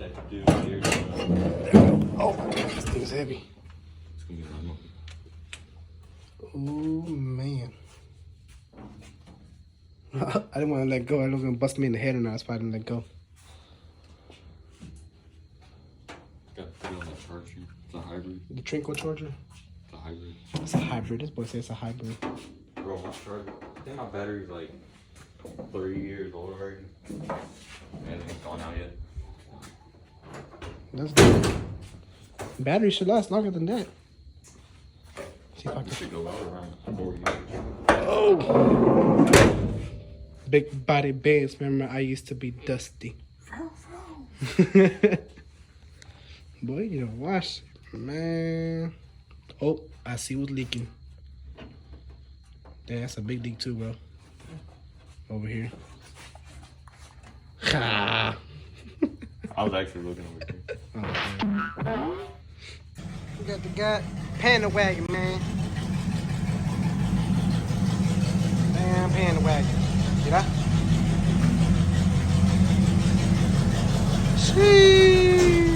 that dude here. Oh, this thing's heavy. It's gonna be like, Oh man. I didn't want to let go. I was gonna bust me in the head, and I was fighting to let go. got to put it on the charger. It's a hybrid. The Trinco charger. It's a hybrid. It's a hybrid. This boy says it's a hybrid. Bro, my charger. I think my battery's like 3 years old already. And it's gone out yet. That's good. Battery should last longer than that. See if I It can. should go out around 4 years. Oh! Big body bands. Remember, I used to be dusty. Boy, you don't wash it, man. Oh, I see what's leaking. Damn, that's a big leak too, bro. Over here. Ha! I was actually looking over here. Oh, we got the panda wagon, man. Damn panda wagon. Get out. Sheesh.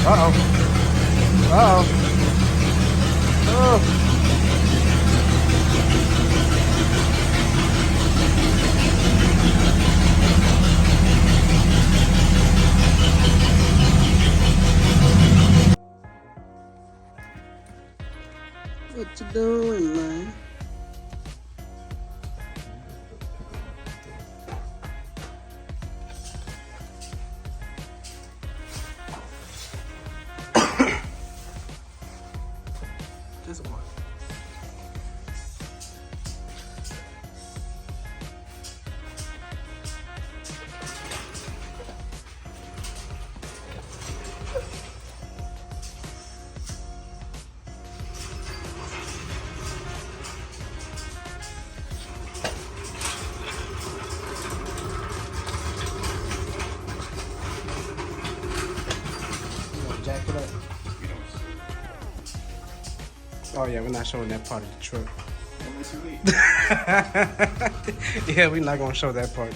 Uh-oh. Uh-oh. Oh. What you doing, man? Just one. Jack it up. Oh yeah, we're not showing that part of the truck. Yeah, we're not gonna show that part.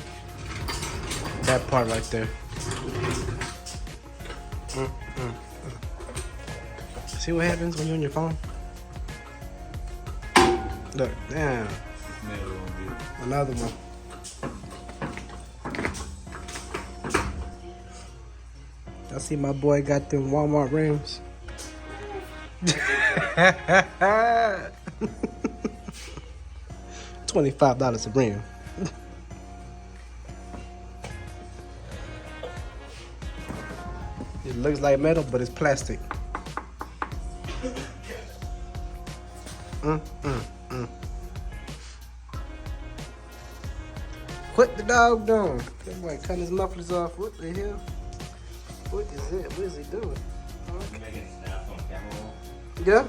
That part right there. See what happens when you're on your phone? Look, damn. Another one. I see my boy got them Walmart rims. $25 a rim. It looks like metal, but it's plastic. What the dog doing? That boy cutting his mufflers off. What the hell? What is it? What is he doing? Making snaps on camera roll. Yeah?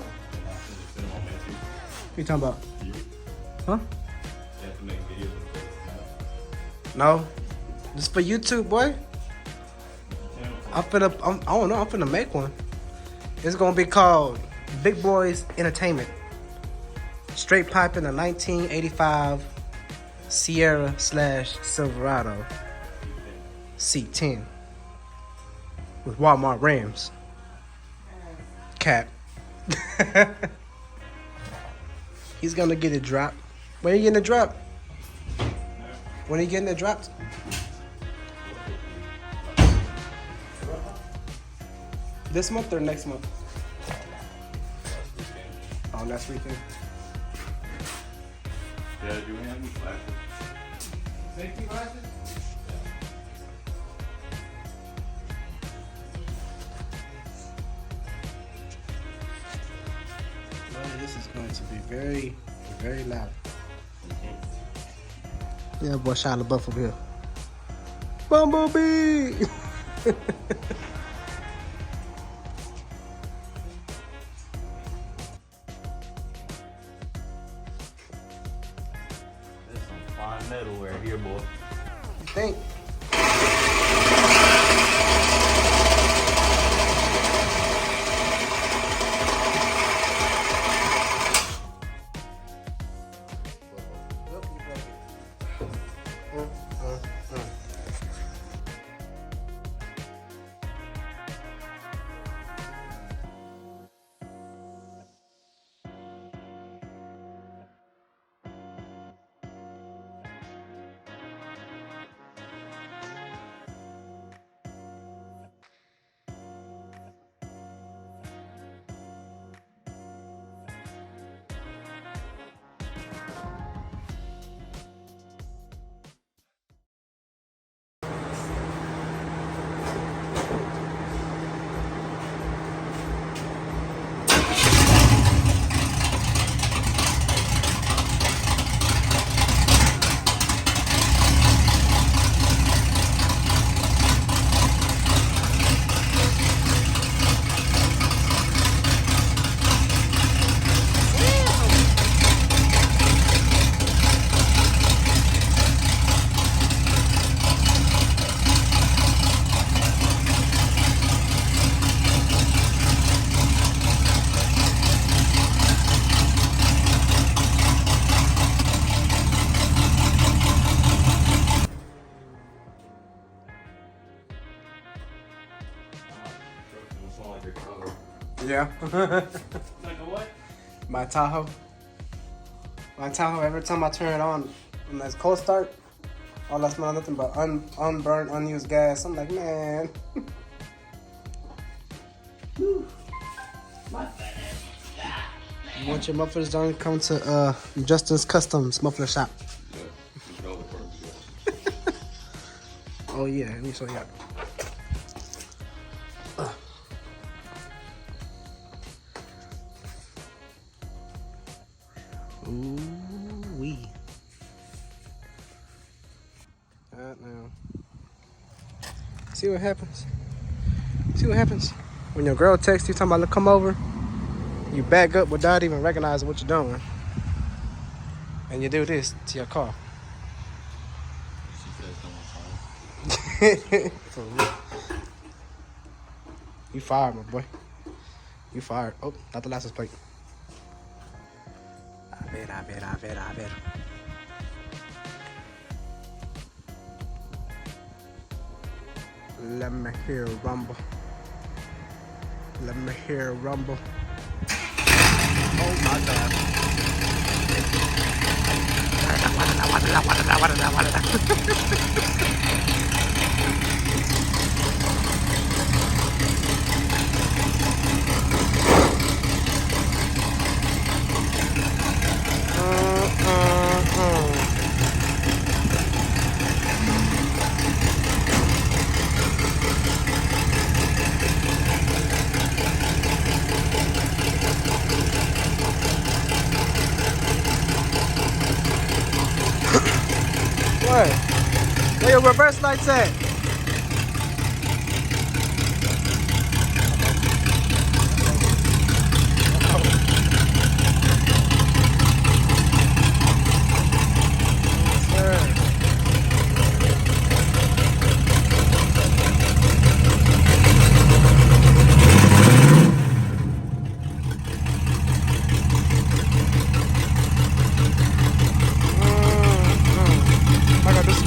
What What you talking about? Huh? You have to make videos of No. This is for YouTube, boy. I don't know, I'm finna make one. It's gonna be called Big Boys Entertainment. Straight piping a 1985 Sierra / Silverado C10 with Walmart rims. Cap. He's gonna get it dropped. When are you getting it dropped? When are you getting it dropped? This month or next month? Oh, next weekend. Yeah, do we have any flashes? Safety glasses? Well, this is going to be very, very loud. Yeah, boy, Shia LaBeouf over here. Bumblebee! There's some fine metalware here, boy. You think? Yeah. Like a what? My Tahoe. My Tahoe, every time I turn it on, when it's cold start, all I smell nothing but unburned, unused gas. I'm like, man. Want your mufflers done? Come to Justin's Customs Muffler Shop. Yeah, you know the purpose. Oh yeah, let me show you. Ooh wee. Right now. See what happens. See what happens when your girl texts you talking about come over. You back up without even recognizing what you're doing, and you do this to your car. She says someone's For real. You fired, my boy. You fired. Oh, not the license plate. I bet. Let me hear rumble. Let me hear rumble. Oh my God. What? Where your reverse lights at?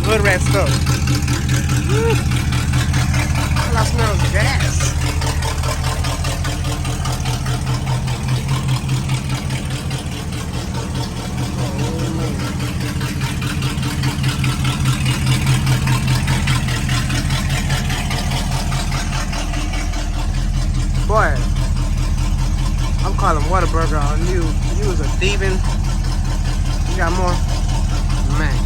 Hood rat stuff. Woo. All I smell is gas. Boy, I'm calling Whataburger on you. You was a thieving. You got more? Man.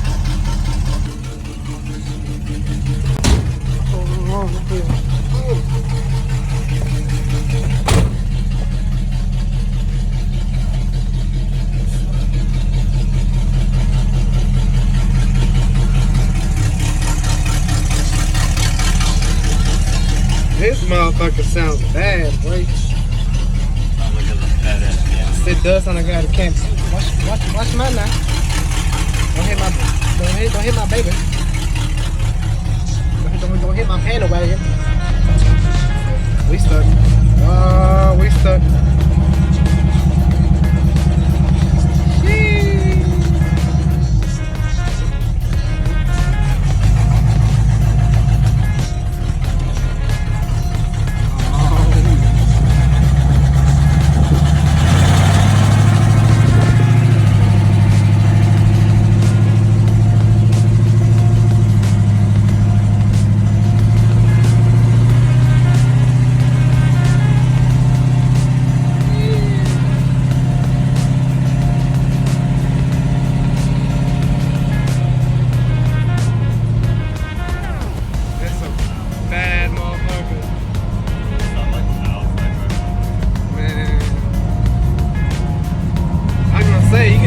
This motherfucker sounds bad, boy. Sounds like a badass piano. It does sound like I got a cancer. Watch mine now. Don't hit my baby. Don't hit my panel wagon. We stuck. Oh, we stuck.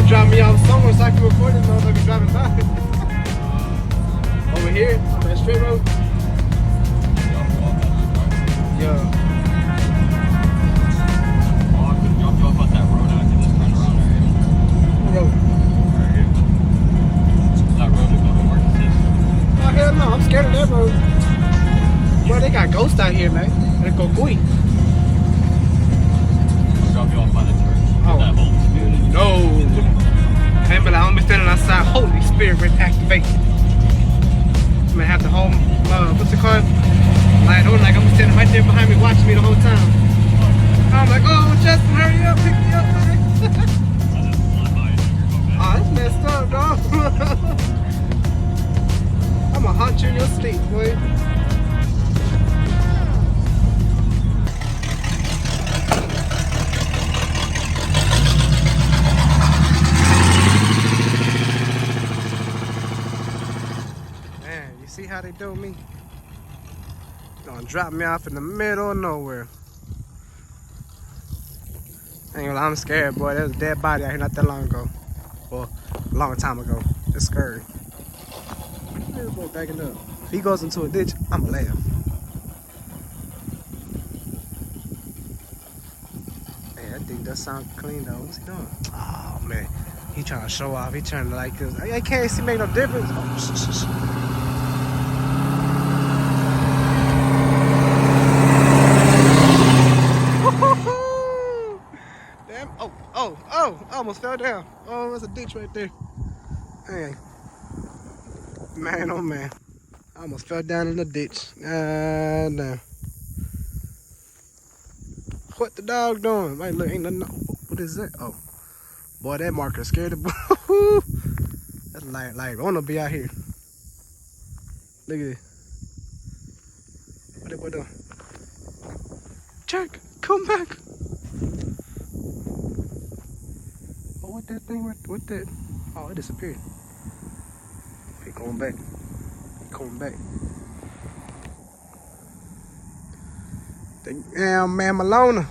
Drop me off somewhere so I can record this motherfucker driving by. Over here, on that straight road. Yeah. Oh, I could drop you off at that road and I could just turn around right here. What road? Right here. That road to go to work, sis. Oh, hell no, I'm scared of that road. Boy, they got ghosts out here, man. They go gooey. I'll drop you off by the church. Oh. That whole community. No. Hey, but I'm gonna be standing outside. Holy Spirit activate. I'm gonna have the whole, what's it called? Light on, like I'm standing right there behind me watching me the whole time. I'm like, how they do me. Gonna drop me off in the middle of nowhere. I ain't gonna lie, I'm scared, boy. There was a dead body out here not that long ago. Well, a long time ago. It's scary. This boy backing up. If he goes into a ditch, I'ma laugh. Hey, that thing does sound clean though. What's he doing? Oh man, he trying to show off. He trying to like this. I can't see make no difference. Oh, shh. Damn. Oh, I almost fell down. Oh, there's a ditch right there. Hey. Man, oh man. I almost fell down in the ditch. Damn. What the dog doing? Wait, look, ain't nothing. What is that? Oh. Boy, that marker scared the boy. That's like, I wanna be out here. Look at it. What that boy doing? Jack, come back. Oh, what that thing? What that? Oh, it disappeared. He going back. He coming back. Damn, man, Malona.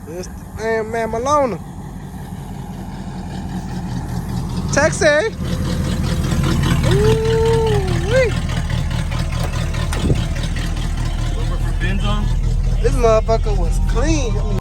This damn man, Malona. Taxi. Ooh-wee. Over for bins on? This motherfucker was clean.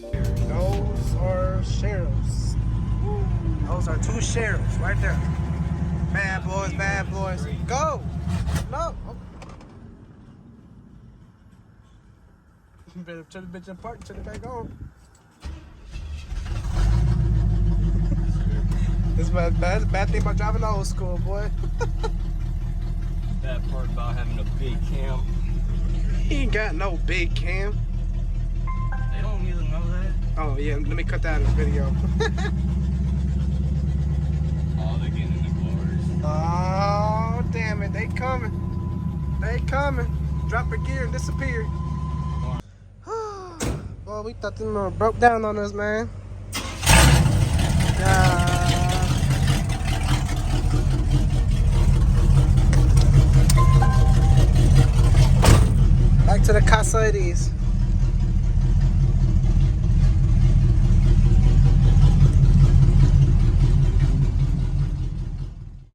I mean, those are two sheriffs right there. Bad boys. Go! No! Oh. Better turn the bitch apart and turn it back on. This is the bad thing about driving old school, boy. Bad part about having a big cam. He ain't got no big cam. They don't even know that. Oh yeah, let me cut that out of the video. Oh, they're getting in the cars. Oh, damn it. They coming. Drop a gear and disappear. Boy, we thought them broke down on us, man. Back to the casa it is.